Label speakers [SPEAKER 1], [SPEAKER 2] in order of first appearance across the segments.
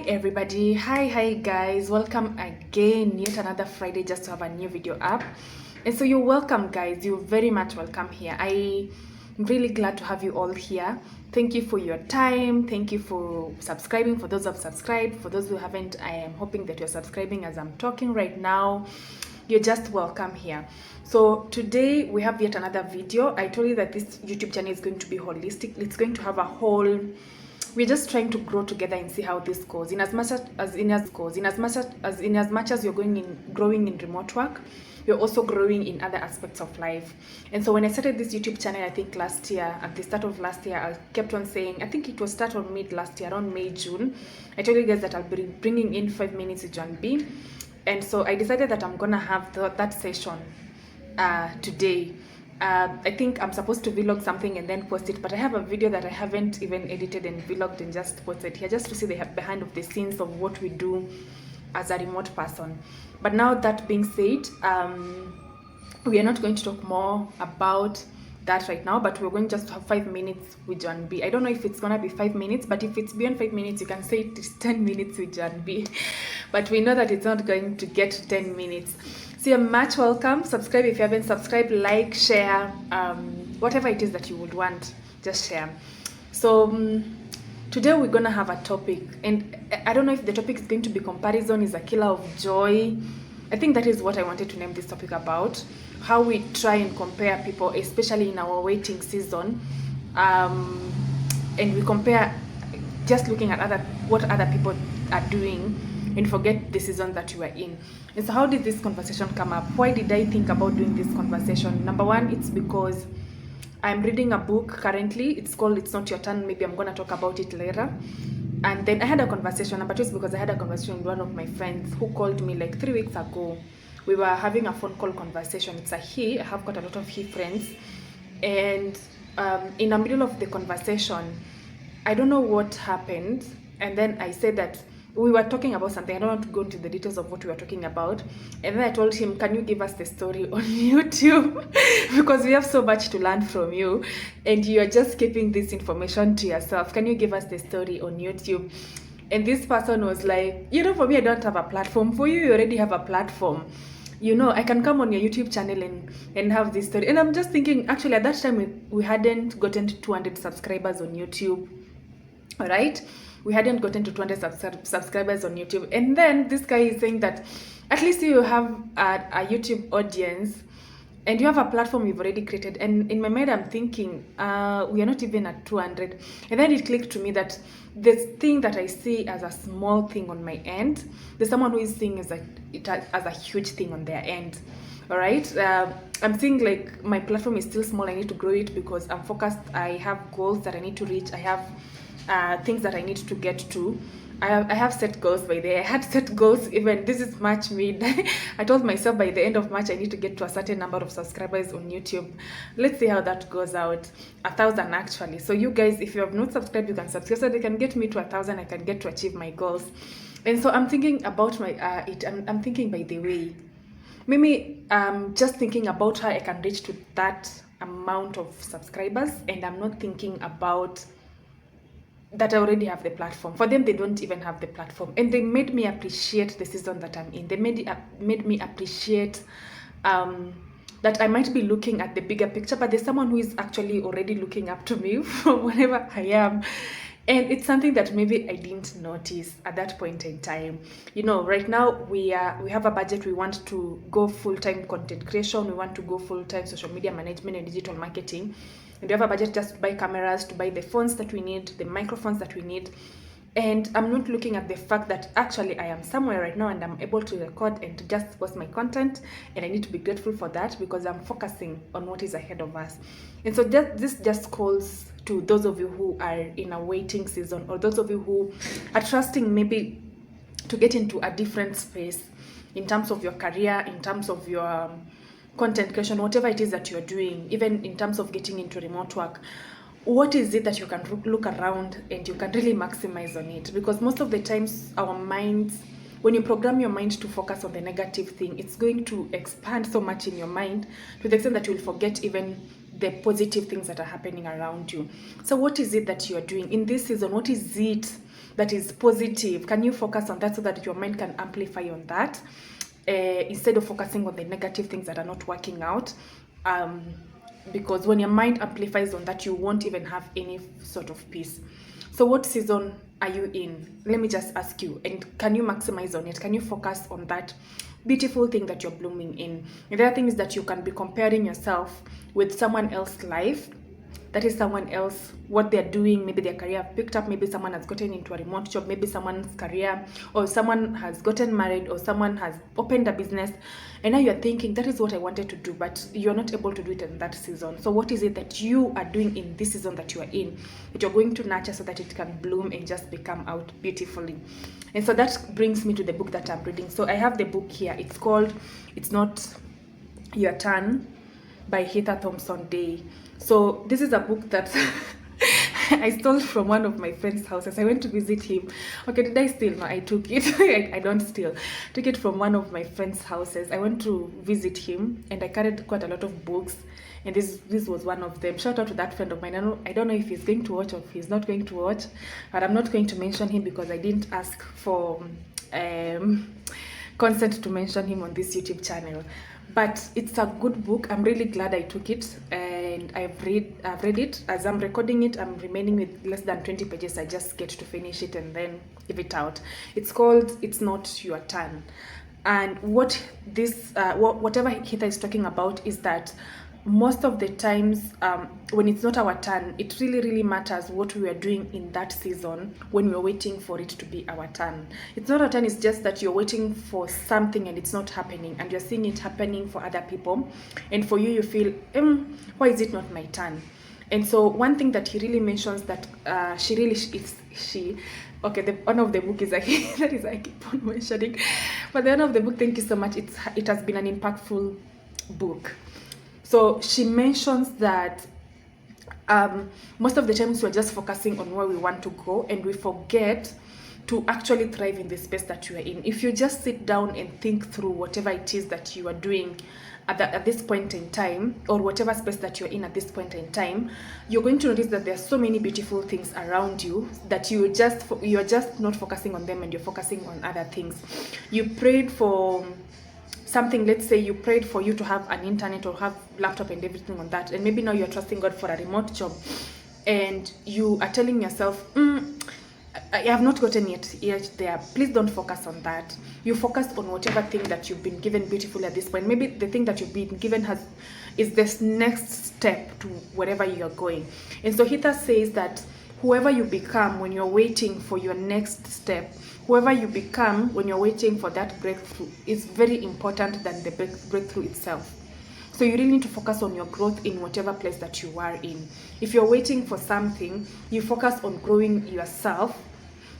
[SPEAKER 1] everybody, hi guys, welcome again, yet another Friday just to have a new video up. And so you're welcome guys, you're very much welcome here. I'm really glad to have you all here. Thank you for your time, thank you for subscribing. For those who have subscribed, for those who haven't, I am hoping that you're subscribing as I'm talking right now. You're just welcome here. So today we have yet another video. I told you that this YouTube channel is going to be holistic. It's going to have a whole, we're just trying to grow together and see how this goes. In as much as you're growing in remote work, you're also growing in other aspects of life. And so when I started this YouTube channel, I think last year, at the start of last year, I kept on saying, I think it was start on mid last year, around May, June. I told you guys that I'll be bringing in 5 minutes with Joan B. And so I decided that I'm gonna have that session today. I think I'm supposed to vlog something and then post it, but I have a video that I haven't even edited and vlogged and just posted here, just to see the behind of the scenes of what we do as a remote person. But now that being said, we are not going to talk more about that right now, but we're going just to have 5 minutes with Joan B. I don't know if it's gonna be 5 minutes, but if it's beyond 5 minutes, you can say it is 10 minutes with Joan B. But we know that it's not going to get 10 minutes. So you're much welcome. Subscribe if you haven't subscribed, like, share, whatever it is that you would want, just share. So today we're gonna have a topic, and I don't know if the topic is going to be comparison is a killer of joy. I think that is what I wanted to name this topic about. How we try and compare people, especially in our waiting season, and we compare just looking at what other people are doing and forget the season that you are in. And so how did this conversation come up? Why did I think about doing this conversation? Number one, it's because I'm reading a book currently. It's called It's Not Your Turn. Maybe I'm going to talk about it later. And then I had a conversation. Number two is because I had a conversation with one of my friends who called me like 3 weeks ago. We were having a phone call conversation. It's a he. I have got a lot of he friends. And in the middle of the conversation, I don't know what happened. And then I said that we were talking about something. I don't want to go into the details of what we were talking about. And then I told him, can you give us the story on YouTube? Because we have so much to learn from you. And you are just keeping this information to yourself. Can you give us the story on YouTube? And this person was like, for me, I don't have a platform. For you, you already have a platform. I can come on your YouTube channel and have this story. And I'm just thinking, actually, at that time, we hadn't gotten to 200 subscribers on YouTube. All right? We hadn't gotten to 200 subscribers on YouTube. And then this guy is saying that at least you have a YouTube audience and you have a platform you've already created. And in my mind, I'm thinking, we are not even at 200. And then it clicked to me that this thing that I see as a small thing on my end, there's someone who is seeing it as a huge thing on their end. All right. I'm seeing like my platform is still small. I need to grow it because I'm focused. I have goals that I need to reach. I have things that I need to get to. I have set goals by the way. I had set goals even, this is March mid. I told myself by the end of March I need to get to a certain number of subscribers on YouTube. Let's see how that goes out. 1,000 actually. So you guys, if you have not subscribed, you can subscribe so they can get me to 1,000. I can get to achieve my goals. And so I'm thinking about my I'm thinking by the way, maybe just thinking about how I can reach to that amount of subscribers, and I'm not thinking about that I already have the platform. For them, they don't even have the platform. And they made me appreciate the season that I'm in. They made me appreciate that I might be looking at the bigger picture, but there's someone who is actually already looking up to me from wherever I am. And it's something that maybe I didn't notice at that point in time. Right now we have a budget. We want to go full-time content creation. We want to go full-time social media management and digital marketing. And we have a budget just to buy cameras, to buy the phones that we need, the microphones that we need. And I'm not looking at the fact that actually I am somewhere right now and I'm able to record and to just post my content. And I need to be grateful for that because I'm focusing on what is ahead of us. And so this just calls to those of you who are in a waiting season, or those of you who are trusting maybe to get into a different space in terms of your career, in terms of your content creation, whatever it is that you're doing, even in terms of getting into remote work. What is it that you can look around and you can really maximize on it? Because most of the times our minds, when you program your mind to focus on the negative thing, it's going to expand so much in your mind to the extent that you'll forget even the positive things that are happening around you. So what is it that you are doing in this season? What is it that is positive? Can you focus on that so that your mind can amplify on that, instead of focusing on the negative things that are not working out? Because when your mind amplifies on that, you won't even have any sort of peace. So what season are you in? Let me just ask you, and can you maximize on it? Can you focus on that beautiful thing that you're blooming in? And the other thing is that you can be comparing yourself with someone else's life. That is someone else, what they're doing, maybe their career picked up, maybe someone has gotten into a remote job, maybe someone's career, or someone has gotten married, or someone has opened a business, and now you're thinking, that is what I wanted to do, but you're not able to do it in that season. So what is it that you are doing in this season that you are in, that you're going to nurture so that it can bloom and just become out beautifully? And so that brings me to the book that I'm reading. So I have the book here. It's called It's Not Your Turn by Heather Thompson Day. So this is a book that I stole from one of my friend's houses. I went to visit him. Okay, did I steal? No, I took it. I don't steal. Took it from one of my friend's houses. I went to visit him and I carried quite a lot of books. And this was one of them. Shout out to that friend of mine. I don't know if he's going to watch or if he's not going to watch. But I'm not going to mention him because I didn't ask for consent to mention him on this YouTube channel. But it's a good book. I'm really glad I took it, and I've read it. As I'm recording it, I'm remaining with less than 20 pages. I just get to finish it and then give it out. It's called It's Not Your Turn. And what this whatever Heather is talking about is that most of the times, when it's not our turn, it really matters what we are doing in that season when we're waiting for it to be our turn. It's not our turn, it's just that you're waiting for something and it's not happening, and you're seeing it happening for other people, and for you, you feel, why is it not my turn? And so one thing that he really mentions that okay, the honor of the book is that is I keep on mentioning, but the honor of the book, thank you so much, it has been an impactful book. So she mentions that most of the times we're just focusing on where we want to go, and we forget to actually thrive in the space that you are in. If you just sit down and think through whatever it is that you are doing at this point in time, or whatever space that you're in at this point in time, you're going to notice that there are so many beautiful things around you that you're just not focusing on them, and you're focusing on other things. You prayed for something, let's say you prayed for you to have an internet or have laptop and everything on that, and maybe now you're trusting God for a remote job, and you are telling yourself, I have not gotten yet there. Please don't focus on that. You focus on whatever thing that you've been given beautifully at this point. Maybe the thing that you've been given is this next step to wherever you're going. And so Heather says that whoever you become when you're waiting for your next step, whoever you become when you're waiting for that breakthrough, is very important than the breakthrough itself. So you really need to focus on your growth in whatever place that you are in. If you're waiting for something, you focus on growing yourself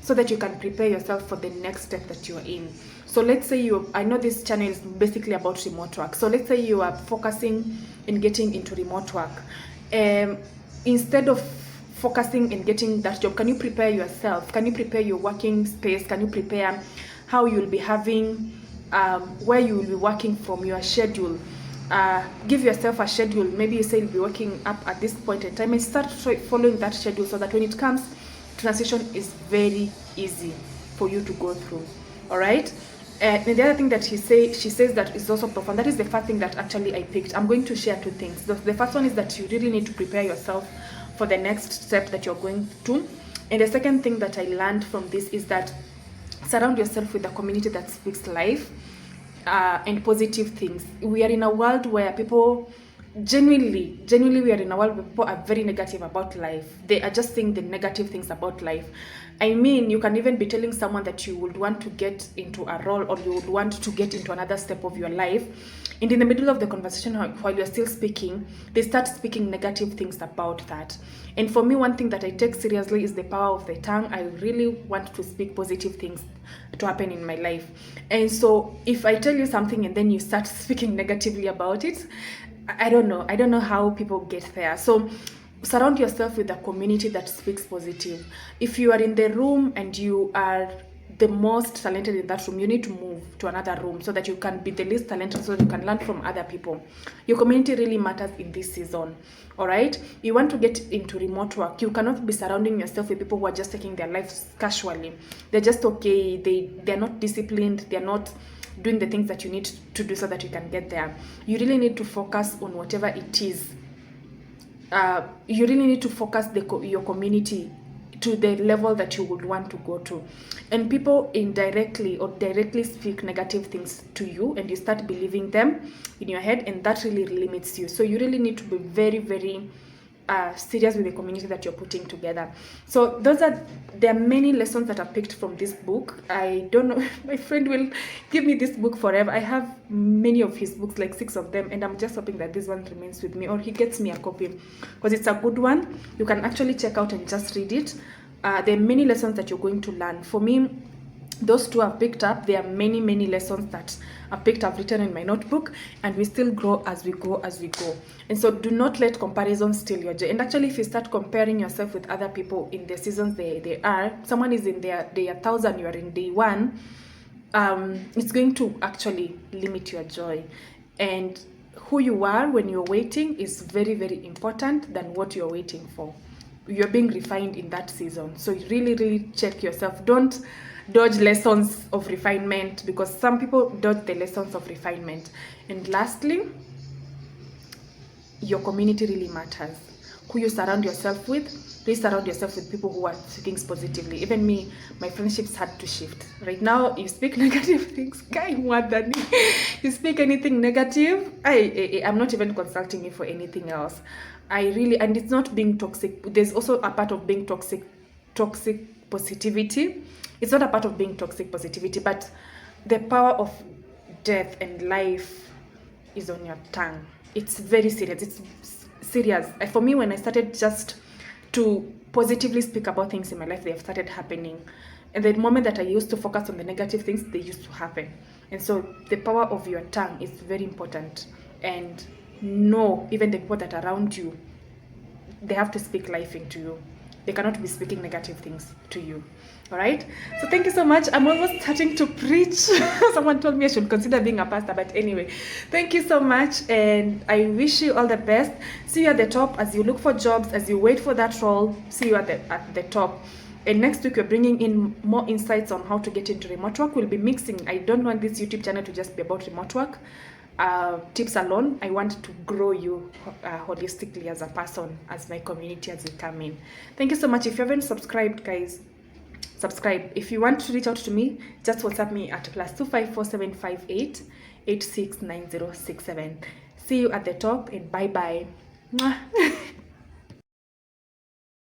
[SPEAKER 1] so that you can prepare yourself for the next step that you're in. So let's say I know this channel is basically about remote work. So let's say you are focusing in getting into remote work. Instead of focusing in getting that job, can you prepare yourself? Can you prepare your working space? Can you prepare how you'll be having, where you will be working from, your schedule? Give yourself a schedule. Maybe you say you'll be working up at this point in time, and start following that schedule so that when it comes, transition is very easy for you to go through. All right. And the other thing that she says that is also profound. That is the first thing that actually I picked. I'm going to share two things. The first one is that you really need to prepare yourself for the next step that you're going to. And the second thing that I learned from this is that surround yourself with a community that speaks life and positive things. We are in a world where people genuinely we are in a world where people are very negative about life. They are just saying the negative things about life. I mean, you can even be telling someone that you would want to get into a role, or you would want to get into another step of your life, and in the middle of the conversation while you're still speaking, they start speaking negative things about that. And for me, one thing that I take seriously is the power of the tongue. I really want to speak positive things to happen in my life. And so if I tell you something and then you start speaking negatively about it, I don't know how people get there. So surround yourself with a community that speaks positive. If you are in the room and you are the most talented in that room, you need to move to another room so that you can be the least talented, so that you can learn from other people. Your community really matters in this season. All right, you want to get into remote work, you cannot be surrounding yourself with people who are just taking their lives casually. They're just okay, they're not disciplined, they're not doing the things that you need to do so that you can get there. You really need to focus on whatever it is. You really need to focus your community to the level that you would want to go to. And people indirectly or directly speak negative things to you, and you start believing them in your head, and that really limits you. So you really need to be very, very serious with the community that you're putting together. So there are many lessons that I picked from this book. I don't know, my friend will give me this book forever. I have many of his books, like 6 of them, and I'm just hoping that this one remains with me, or he gets me a copy, because it's a good one. You can actually check out and just read it. There are many lessons that you're going to learn. For me, those 2 I've picked up. There are many, many lessons that I've written in my notebook, and we still grow as we go. And so do not let comparison steal your joy. And actually, if you start comparing yourself with other people in the seasons they are, someone is in their day 1,000, you are in day 1, it's going to actually limit your joy. And who you are when you're waiting is very, very important than what you're waiting for. You're being refined in that season. So you really, really check yourself. Don't dodge lessons of refinement, because some people dodge the lessons of refinement. And lastly, your community really matters. Who you surround yourself with, please surround yourself with people who are speaking positively. Even me, my friendships had to shift. Right now, you speak negative things, you speak anything negative, I'm not even consulting you for anything else. And it's not being toxic. There's also a part of being toxic positivity. It's not a part of being toxic positivity, but the power of death and life is on your tongue. It's very serious. It's serious. For me, when I started just to positively speak about things in my life, they have started happening. And the moment that I used to focus on the negative things, they used to happen. And so the power of your tongue is very important. And know, even the people that are around you, they have to speak life into you. They cannot be speaking negative things to you. All right? So thank you so much. I'm almost starting to preach. Someone told me I should consider being a pastor. But anyway, thank you so much. And I wish you all the best. See you at the top as you look for jobs, as you wait for that role. See you at the top. And next week, we're bringing in more insights on how to get into remote work. We'll be mixing. I don't want this YouTube channel to just be about remote work. Tips alone. I want to grow you holistically as a person, as my community, as you come in. Thank you so much. If you haven't subscribed, guys, subscribe. If you want to reach out to me, just WhatsApp me at +254 758 869067. See you at the top, and bye bye.